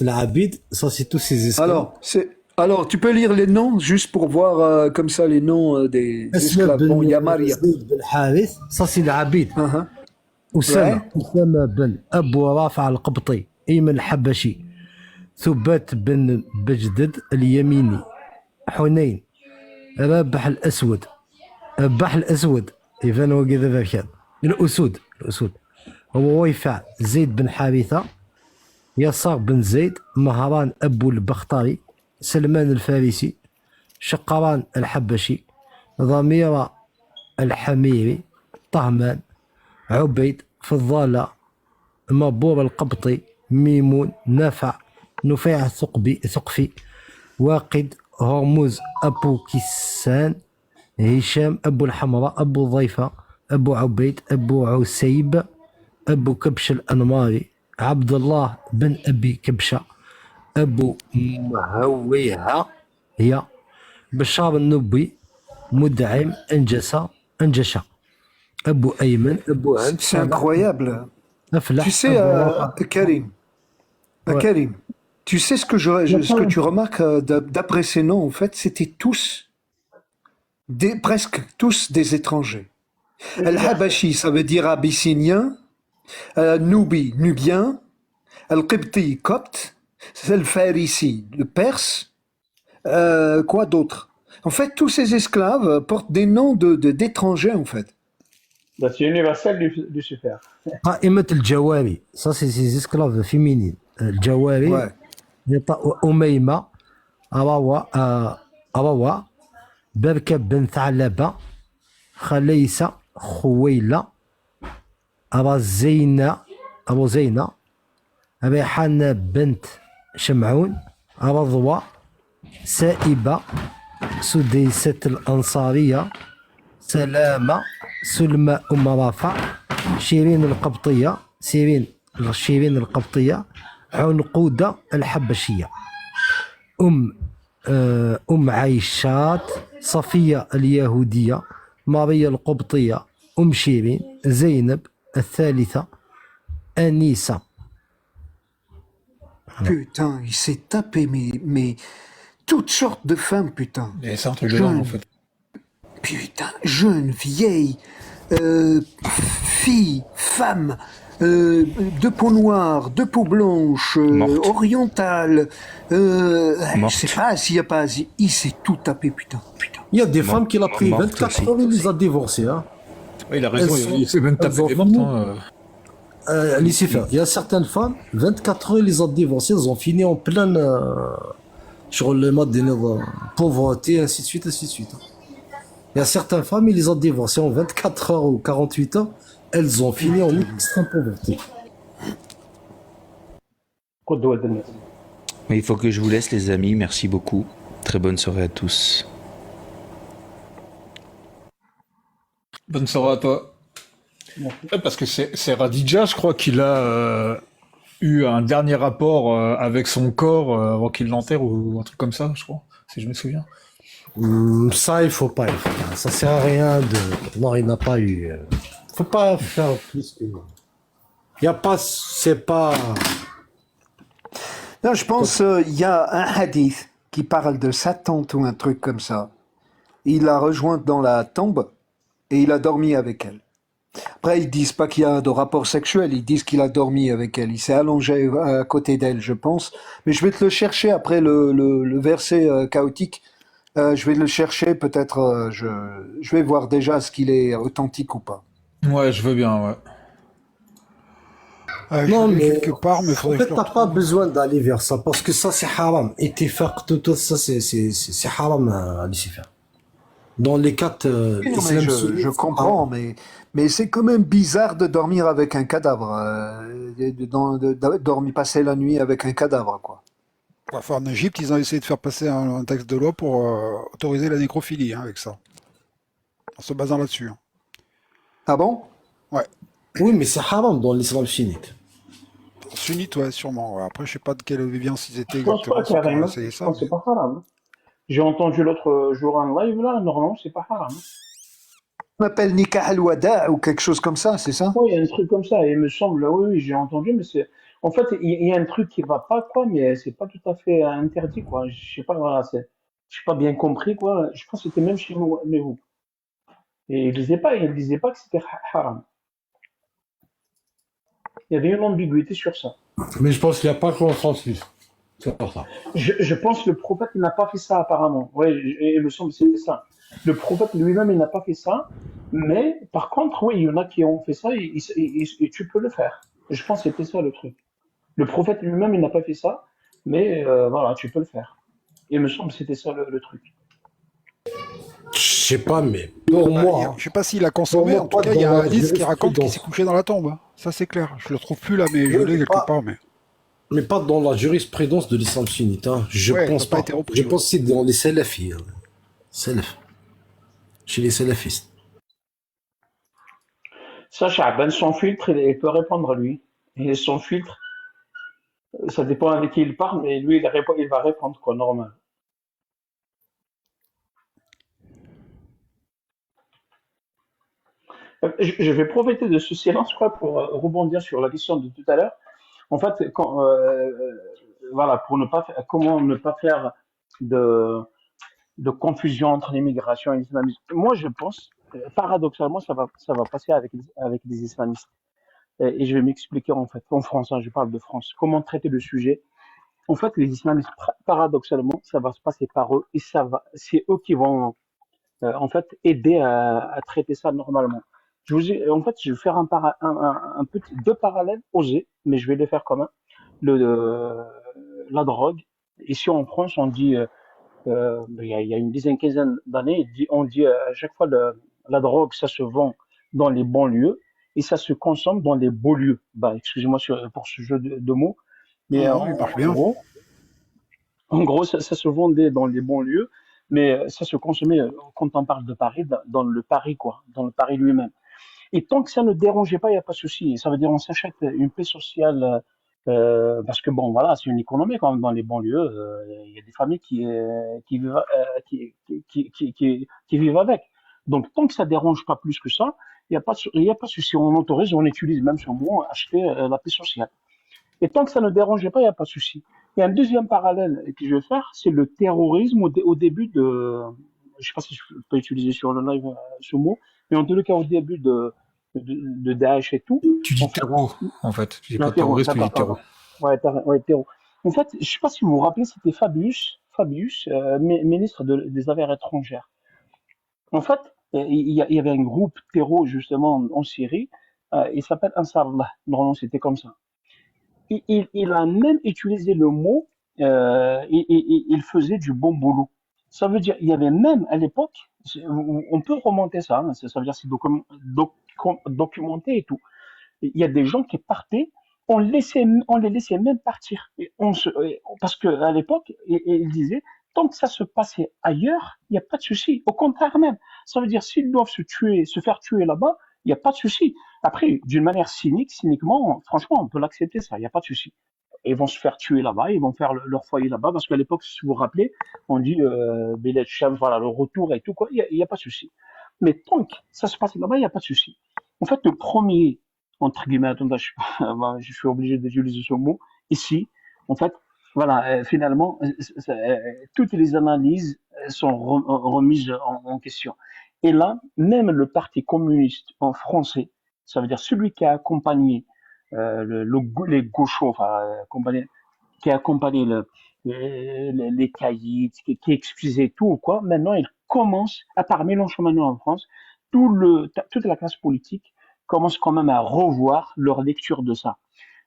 العبيد ça c'est tous ces esclaves. Alors, tu peux lire les noms juste pour voir comme ça les noms des أسماء esclaves. Bon, il y a بن Maria. زيد بن حارث ça c'est العبيد. Hein, أسامة ouais. أسامة بن أبو رافع القبطي أيمن الحبشي ثبات بن بجدد اليميني حنين رابح الأسود رباح الأسود إيفان وكذا ذاك الأسود هو ويفع زيد بن حارثة يسار بن زيد مهران أبو البختاري سلمان الفارسي شقران الحبشي ضميرة الحميري طهمان عبيد فضالة مبور القبطي ميمون نافع نفيع ثقفي واقد هرمز أبو كيسان هشام أبو الحمراء أبو ضيفة أبو عبيد أبو عسيب أبو كبش الأنماري عبد الله بن أبي كبشة أبو مهويها هي بشار النبي مدعم أنجشة أبو أيمن أبو هند C'est incroyable. Tu أفلح sais, أبو رافع. Karim, Ouais. Karim, tu sais ce ce que tu remarques d'après ces noms, en fait, c'était tous, presque tous des étrangers. Al-Habashi, ça veut dire abyssinien. Nubi, nubien. Al-Qibti, copte. Al-Farisi, le perse. Quoi d'autre? En fait, tous ces esclaves portent des noms d'étrangers, en fait. Bah, c'est universel Lucifer. قائمة الجواري ça c'est ces esclaves féminines الجواري Ouais. أميمة أروى بركة بن ثعلبة خليسة خويلة أبو زينة ريحانة بنت شمعون رضوى سائبة سديسة الأنصارية سلامة سلمى أم رافع شيرين القبطية عنقودة الحبشية أم عيشات صفية اليهودية ماريا القبطية شيرين زينب الثالثة أنيسة. Putain, il s'est tapé mais toutes sortes de femmes, putain. Et c'est un truc de dingue, en fait. Putain, jeune, vieille, fille, femme, de peau noire, de peau blanche, Morte. orientale, je Morte. sais pas s'il y a pas, il s'est tout tapé, putain. Il y a des femmes qui l'ont pris Morte 24 aussi. heures, il les a divorcées. Hein. Oui, il a raison, Elles il s'est même tapé elles des ont mortes. fini. Lucifer, il y a certaines femmes, 24 heures, ils les ont divorcées, elles ont fini en pleine sur le mode de pauvreté, ainsi de suite, ainsi de suite. Il y a certaines femmes, ils les ont divorcées en 24 heures ou 48 heures, elles ont fini en extrême pauvreté. قدوة الناس. Mais il faut que je vous laisse, les amis. Merci beaucoup. Très bonne soirée à tous. Bonne soirée à toi. Ouais, parce que c'est Radija, je crois qu'il a eu un dernier rapport avec son corps avant qu'il l'enterre ou un truc comme ça, je crois, si je me souviens. Ça, il faut pas. Ça sert à rien de. Non, il n'a pas eu. Faut pas faire plus que. Il y a pas. C'est pas. Non, je pense il y a un hadith qui parle de sa tante ou un truc comme ça. Il l'a rejointe dans la tombe et il a dormi avec elle. Après, ils disent pas qu'il y a de rapport sexuel, ils disent qu'il a dormi avec elle. Il s'est allongé à côté d'elle, je pense. Mais je vais te le chercher après le verset chaotique. Je vais le chercher, peut-être. Je vais voir déjà ce qu'il est authentique ou pas. Ouais, je veux bien, ouais. Non, je l'ai mais quelque part, mais en faudrait fait, que je le t'as pas retrouve. besoin d'aller vers ça parce que ça, c'est haram. Et tes facts, tout ça, c'est haram à Lucifer. Dans les quatre, Oui, non, mais je comprends, mais c'est quand même bizarre de dormir avec un cadavre, de dormir passer la nuit avec un cadavre, quoi. Enfin, en Égypte, ils ont essayé de faire passer un texte de loi pour autoriser la nécrophilie, hein, avec ça, en se basant là-dessus. Hein. Ah bon? Ouais. Oui, mais c'est haram dans l'islam sunnite. Sunnite, ouais, sûrement. Ouais. Après, je sais pas de quelle obédience ils étaient Je pense exactement. pas ceux qui ont carrément. essayé Je ça, pense que mais- c'est pas haram. J'ai entendu l'autre jour un live là, normalement c'est pas haram. On appelle Nikah al-Wada ou quelque chose comme ça, c'est ça? Oui, il y a un truc comme ça, et il me semble, oui, j'ai entendu, mais c'est. En fait, il y a un truc qui va pas, quoi, mais c'est pas tout à fait interdit, quoi. Je sais pas, voilà, je pas bien compris, quoi. Je pense que c'était même chez nous, mais vous. Et il disait pas que c'était haram. Il y avait une ambiguïté sur ça. Mais je pense qu'il n'y a pas consensus. C'est pour ça. Je pense que le prophète n'a pas fait ça apparemment. Oui, il me semble que c'était ça. Le prophète lui-même, il n'a pas fait ça. Mais par contre, oui, il y en a qui ont fait ça et tu peux le faire. Je pense que c'était ça le truc. Le prophète lui-même, il n'a pas fait ça. Mais voilà, tu peux le faire. Il me semble que c'était ça le truc. Je sais pas, mais pour moi, hein, Je sais pas s'il a pour consommé, moi, en tout pas cas, il y dans a un la hadith qui raconte qu'il s'est jurisprudence. couché dans la tombe, hein. Ça c'est clair. Je le trouve plus là, mais je Oui, l'ai quelque part. mais pas dans la jurisprudence de l'islam sunnite. Hein. Je Ouais, ça pense n'a pas pas. été repris. Je Ouais. pense que c'est dans les salafis. Hein. Salaf. Chez les salafistes. Ça, Chaban, son filtre, il peut répondre lui. Et son filtre, ça dépend avec qui il parle, mais lui, il va répondre, quoi, normal. Je vais profiter de ce silence, quoi, pour rebondir sur la question de tout à l'heure. En fait, voilà, pour ne pas comment ne pas faire de, de confusion entre l'immigration et l'islamisme. Moi, je pense, paradoxalement, ça va passer avec des islamistes. Et je vais m'expliquer, en fait, en France, hein, je parle de France, comment traiter le sujet. En fait, les islamistes, paradoxalement, ça va se passer par eux et c'est eux qui vont, en fait, aider à traiter ça normalement. En fait, je vais faire un petit, deux parallèles osés, mais je vais les faire quand même. La drogue. Ici en France, on dit, il y a une dizaine, quinzaine d'années, on dit à chaque fois la drogue, ça se vend dans les bons lieux et ça se consomme dans les beaux lieux. Bah, excusez-moi pour ce jeu de mots, mais Non, non, il marche bien. en gros, ça se vendait dans les bons lieux, mais ça se consommait, quand on parle de Paris, dans le Paris, quoi, dans le Paris lui-même. Et tant que ça ne dérangeait pas, il n'y a pas de souci. Ça veut dire on s'achète une paix sociale, parce que bon, voilà, c'est une économie quand même dans les banlieues. Il y a des familles qui vivent avec. Donc tant que ça dérange pas plus que ça, il y a pas de souci. On autorise, on utilise même ce mot, acheter la paix sociale. Et tant que ça ne dérangeait pas, il n'y a pas de souci. Il y a un deuxième parallèle que je vais faire, c'est le terrorisme au début de, je sais pas si je peux utiliser sur le live ce mot, mais en tout cas au début de Daesh et tout. Tu En dis fait, terreau, en fait. Tu dis non, pas terreau, terroriste, tu dis d'accord, terreau. pardon. Ouais, ouais, terreau. En fait, je sais pas si vous vous rappelez, c'était Fabius, ministre des Affaires étrangères. En fait, il y avait un groupe terreau justement en Syrie, il s'appelle Ansarallah. Normalement, c'était comme ça. Il a même utilisé le mot, il faisait du bon boulot. Ça veut dire, il y avait même à l'époque, on peut remonter ça, hein, ça veut dire c'est documenté et tout. Il y a des gens qui partaient, on les laissait même partir. Parce que à l'époque, il disait, tant que ça se passait ailleurs, il n'y a pas de souci. Au contraire même, ça veut dire s'ils doivent se faire tuer là-bas, il n'y a pas de souci. Après, d'une manière cyniquement, franchement, on peut l'accepter ça, il n'y a pas de souci. Ils vont se faire tuer là-bas, ils vont faire leur foyer là-bas, parce qu'à l'époque, si vous vous rappelez, on dit Bilal Sham, voilà, le retour et tout, quoi, il y a pas de souci. Mais tant que ça se passe là-bas, il n'y a pas de souci. En fait, le premier, entre guillemets, attends, je suis obligé d'utiliser ce mot, ici, en fait, voilà, finalement, toutes les analyses sont remises en question. Et là, même le Parti communiste en français, ça veut dire celui qui a accompagné les gauchos, enfin, qui a accompagné les caïds, qui excusait tout, quoi, maintenant, il commence, à part Mélenchon maintenant en France, toute la classe politique commence quand même à revoir leur lecture de ça.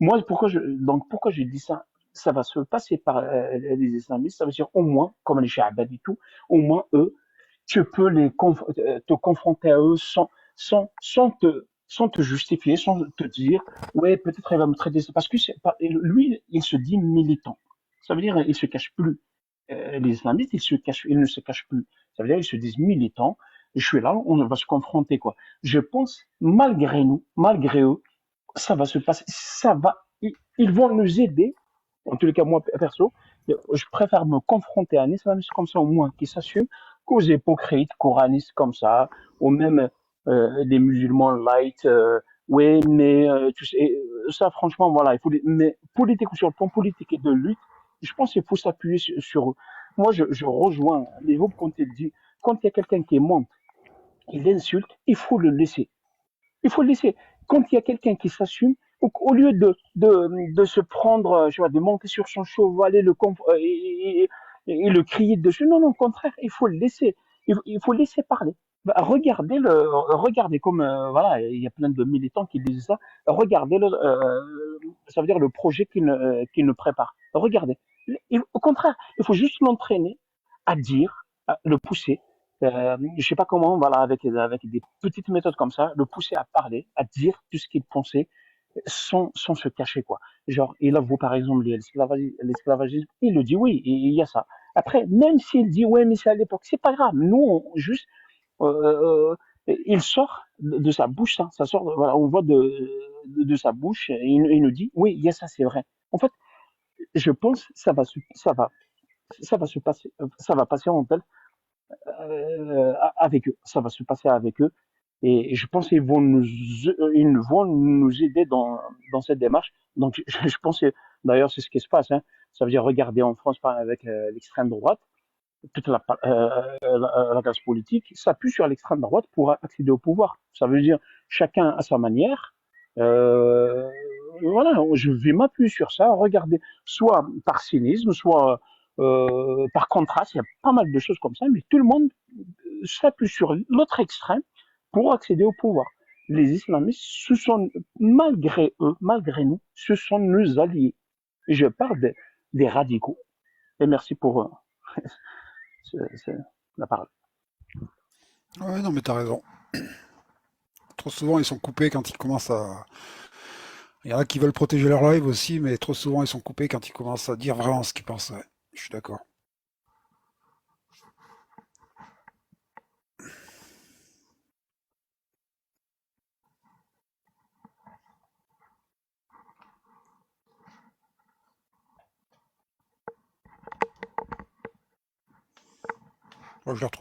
Moi, pourquoi j'ai dit ça? Ça va se passer par les islamistes, ça veut dire au moins, comme les Shahbad et tout, au moins eux, tu peux te confronter à eux sans te justifier, sans te dire, ouais, peut-être il va me traiter ça. Parce que lui, il se dit militant. Ça veut dire, il se cache plus. Les islamistes, ils ne se cachent plus. Ça veut dire, ils se disent militants. Je suis là, on va se confronter, quoi. Je pense, malgré nous, malgré eux, ça va se passer, ils vont nous aider. En tous les cas, moi, perso, je préfère me confronter à un islamiste comme ça, au moins, qui s'assume, qu'aux hypocrites coranistes comme ça, ou même les musulmans light, ouais, mais tu sais, ça, franchement, voilà, il faut, mais politique, sur le plan politique et de lutte, je pense qu'il faut s'appuyer sur eux. Moi, je rejoins les groupes quand il dit, quand il y a quelqu'un qui monte, il insulte, il faut le laisser. Il faut le laisser. Quand il y a quelqu'un qui s'assume, au lieu de se prendre, je vois, de monter sur son cheval et et le crier dessus, non, non, au contraire, il faut le laisser. Il faut laisser parler. Bah, regardez comme, voilà, il y a plein de militants qui disent ça. Regardez ça veut dire le projet qu'il ne prépare. Regardez. Au contraire, il faut juste l'entraîner à dire, à le pousser, je sais pas comment, voilà, avec des petites méthodes comme ça, le pousser à parler, à dire tout ce qu'il pensait, sans se cacher, quoi. Genre, il avoue, par exemple, l'esclavagisme, il le dit, oui, il y a ça. Après, même s'il dit, ouais, mais c'est à l'époque, c'est pas grave. Nous, juste, il sort de sa bouche, ça sort, voilà, on voit de sa bouche, et il nous dit, oui, il y a ça, c'est vrai. En fait, je pense, ça va se passer, ça va passer en tel avec eux. Ça va se passer avec eux. Et je pense ils vont nous aider dans cette démarche. Donc, je pense que, d'ailleurs, c'est ce qui se passe. Hein. Ça veut dire regarder en France, par avec l'extrême droite, toute la classe politique s'appuie sur l'extrême droite pour accéder au pouvoir. Ça veut dire chacun à sa manière. Euh, voilà, je vais m'appuyer sur ça, regarder, soit par cynisme, soit par contraste, il y a pas mal de choses comme ça, mais tout le monde s'appuie sur l'autre extrême pour accéder au pouvoir. Les islamistes, ce sont, malgré eux, malgré nous, ce sont nos alliés. Je parle des radicaux. Et merci pour c'est la parole. Ouais, non, mais t'as raison. Trop souvent, ils sont coupés quand ils commencent à. Il y en a qui veulent protéger leur live aussi, mais trop souvent, ils sont coupés quand ils commencent à dire vraiment ce qu'ils pensent. Ouais. Je suis d'accord. Moi, je les retrouve